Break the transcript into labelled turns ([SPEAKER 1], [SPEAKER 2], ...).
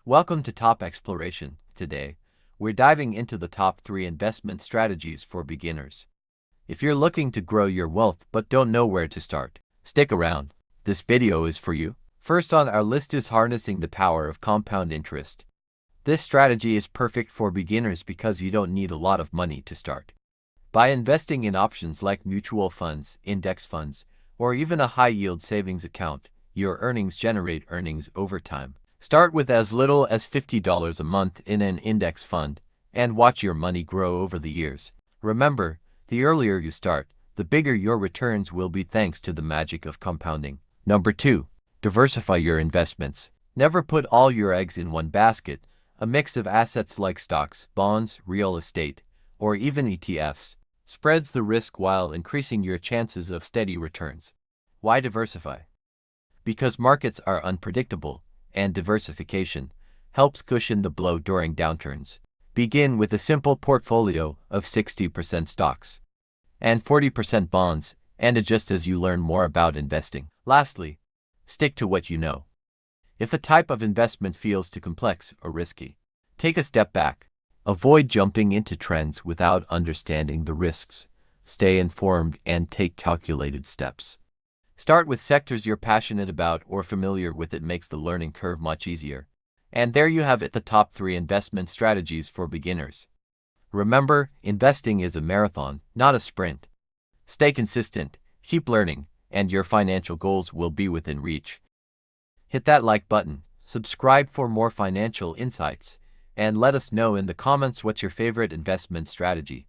[SPEAKER 1] Welcome to Top Exploration. Today, we're diving into the top 3 investment strategies for beginners. If you're looking to grow your wealth but don't know where to start, stick around. This video is for you. First on our list is harnessing the power of compound interest. This strategy is perfect for beginners because you don't need a lot of money to start. By investing in options like mutual funds, index funds, or even a high-yield savings account, your earnings generate earnings over time. Start with as little as $50 a month in an index fund and watch your money grow over the years. Remember, the earlier you start, the bigger your returns will be thanks to the magic of compounding. Number 2. Diversify your investments. Never put all your eggs in one basket. A mix of assets like stocks, bonds, real estate, or even ETFs spreads the risk while increasing your chances of steady returns. Why diversify? Because markets are unpredictable, and diversification helps cushion the blow during downturns. Begin with a simple portfolio of 60% stocks and 40% bonds, and adjust as you learn more about investing. Lastly, stick to what you know. If a type of investment feels too complex or risky, take a step back. Avoid jumping into trends without understanding the risks. Stay informed and take calculated steps. Start with sectors you're passionate about or familiar with. It makes the learning curve much easier. And there you have it, the top 3 investment strategies for beginners. Remember, investing is a marathon, not a sprint. Stay consistent, keep learning, and your financial goals will be within reach. Hit that like button, subscribe for more financial insights, and let us know in the comments what's your favorite investment strategy.